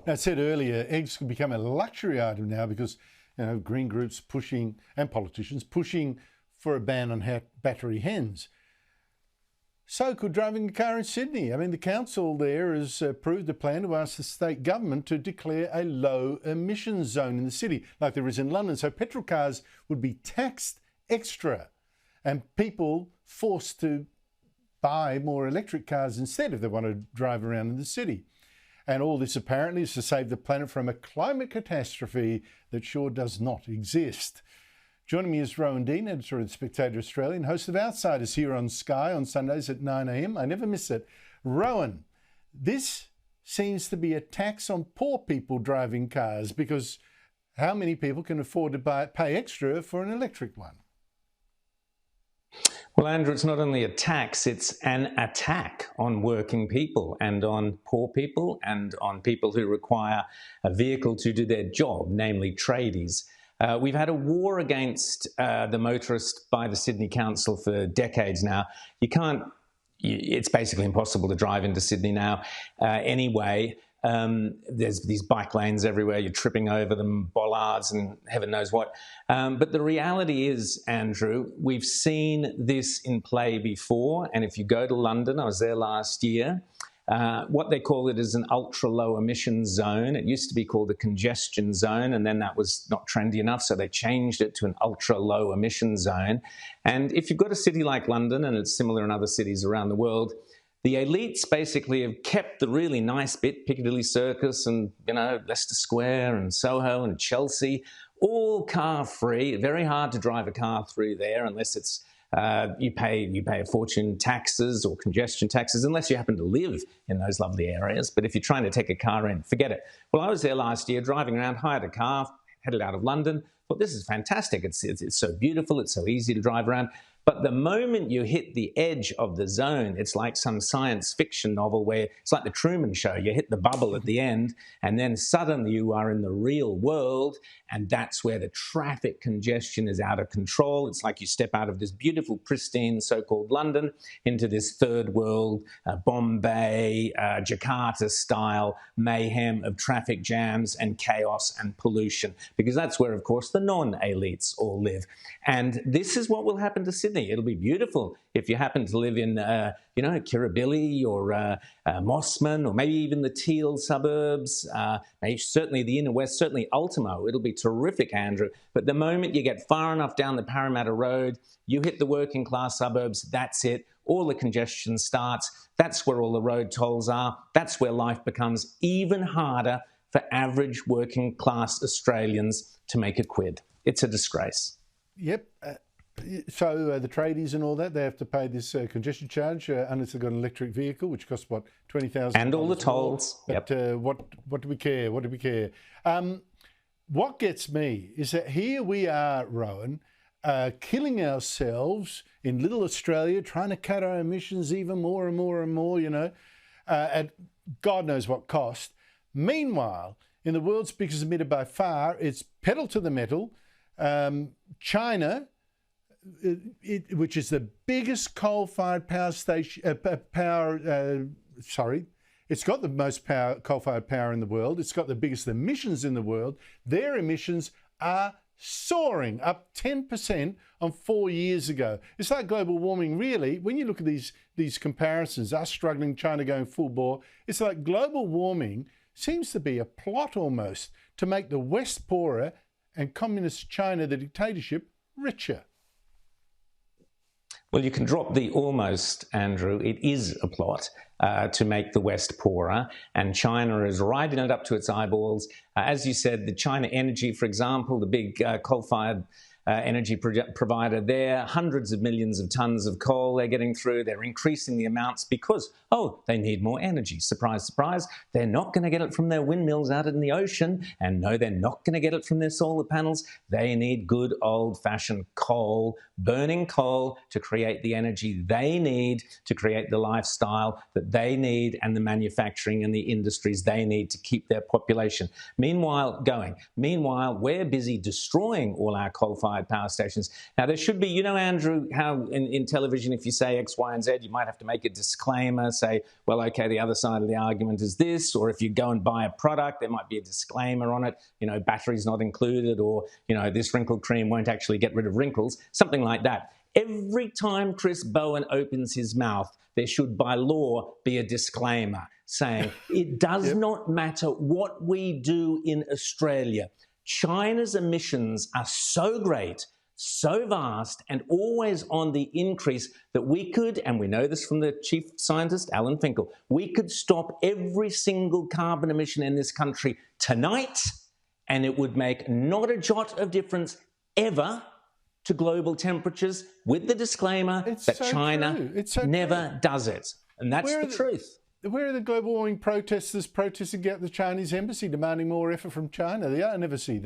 I said earlier, eggs can become a luxury item now because green groups pushing and politicians pushing for a ban on battery hens. So could driving a car in Sydney. I mean, the council there has approved a plan to ask the state government to declare a low emissions zone in the city, like there is in London. So petrol cars would be taxed extra and people forced to buy more electric cars instead if they want to drive around in the city. And all this apparently is to save the planet from a climate catastrophe that sure does not exist. Joining me is Rowan Dean, editor of The Spectator Australia and host of Outsiders here on Sky on Sundays at 9 a.m. I never miss it. Rowan, this seems to be a tax on poor people driving cars because how many people can afford to pay extra for an electric one? Well, Andrew, it's not only a tax, it's an attack on working people and on poor people and on people who require a vehicle to do their job, namely tradies. We've had a war against the motorist by the Sydney Council for decades now. It's basically impossible to drive into Sydney now anyway. There's these bike lanes everywhere, you're tripping over them, bollards and heaven knows what. But the reality is, Andrew, we've seen this in play before. And if you go to London, I was there last year, what they call it is an ultra-low emission zone. It used to be called a congestion zone, and then that was not trendy enough, so they changed it to an ultra-low emission zone. And if you've got a city like London, and it's similar in other cities around the world, the elites basically have kept the really nice bit, Piccadilly Circus and, Leicester Square and Soho and Chelsea, all car-free. Very hard to drive a car through there unless it's you pay a fortune taxes or congestion taxes, unless you happen to live in those lovely areas. But if you're trying to take a car in, forget it. Well, I was there last year driving around, hired a car, headed out of London. Thought this is fantastic. It's so beautiful. It's so easy to drive around. But the moment you hit the edge of the zone, it's like some science fiction novel where it's like the Truman Show. You hit the bubble at the end, and then suddenly you are in the real world, and that's where the traffic congestion is out of control. It's like you step out of this beautiful, pristine so-called London into this third world, Bombay, Jakarta-style mayhem of traffic jams and chaos and pollution, because that's where, of course, the non-elites all live. And this is what will happen to Sydney. It'll be beautiful if you happen to live in, Kirribilli or Mossman, or maybe even the Teal suburbs, maybe certainly the inner west, certainly Ultimo. It'll be terrific, Andrew. But the moment you get far enough down the Parramatta Road, you hit the working class suburbs, that's it. All the congestion starts. That's where all the road tolls are. That's where life becomes even harder for average working class Australians to make a quid. It's a disgrace. Yep. So the tradies and all that, they have to pay this congestion charge unless they've got an electric vehicle, which costs, what, $20,000? And all the tolls. But what do we care? What do we care? What gets me is that here we are, Rowan, killing ourselves in little Australia, trying to cut our emissions even more and more and more, at God knows what cost. Meanwhile, in the world's biggest emitter by far, it's pedal to the metal. China, which is the biggest coal-fired power station, it's got the most coal-fired power in the world. It's got the biggest emissions in the world. Their emissions are soaring, up 10% on 4 years ago. It's like global warming, really. When you look at these comparisons, us struggling, China going full bore, it's like global warming seems to be a plot almost to make the West poorer and communist China, the dictatorship, richer. Well, you can drop the almost, Andrew. It is a plot to make the West poorer, and China is riding it up to its eyeballs. As you said, the China Energy, for example, the big coal-fired energy provider there, hundreds of millions of tons of coal they're getting through. They're increasing the amounts because, they need more energy. Surprise, surprise. They're not going to get it from their windmills out in the ocean. And no, they're not going to get it from their solar panels. They need good old-fashioned coal, burning coal, to create the energy they need to create the lifestyle that they need and the manufacturing and the industries they need to keep their population. Meanwhile, we're busy destroying all our coal-fired coal-fired power stations. Now, there should be, you know, Andrew, how in television, if you say X, Y, and Z, you might have to make a disclaimer, say, well, okay, the other side of the argument is this, or if you go and buy a product, there might be a disclaimer on it, you know, batteries not included, or, you know, this wrinkle cream won't actually get rid of wrinkles, something like that. Every time Chris Bowen opens his mouth, there should, by law, be a disclaimer saying it does not matter what we do in Australia. China's emissions are so great, so vast, and always on the increase that we could, and we know this from the chief scientist, Alan Finkel, we could stop every single carbon emission in this country tonight, and it would make not a jot of difference ever to global temperatures, with the disclaimer that China never does it. And that's the truth. Where are the global warming protesters protesting at the Chinese embassy demanding more effort from China? I never see that.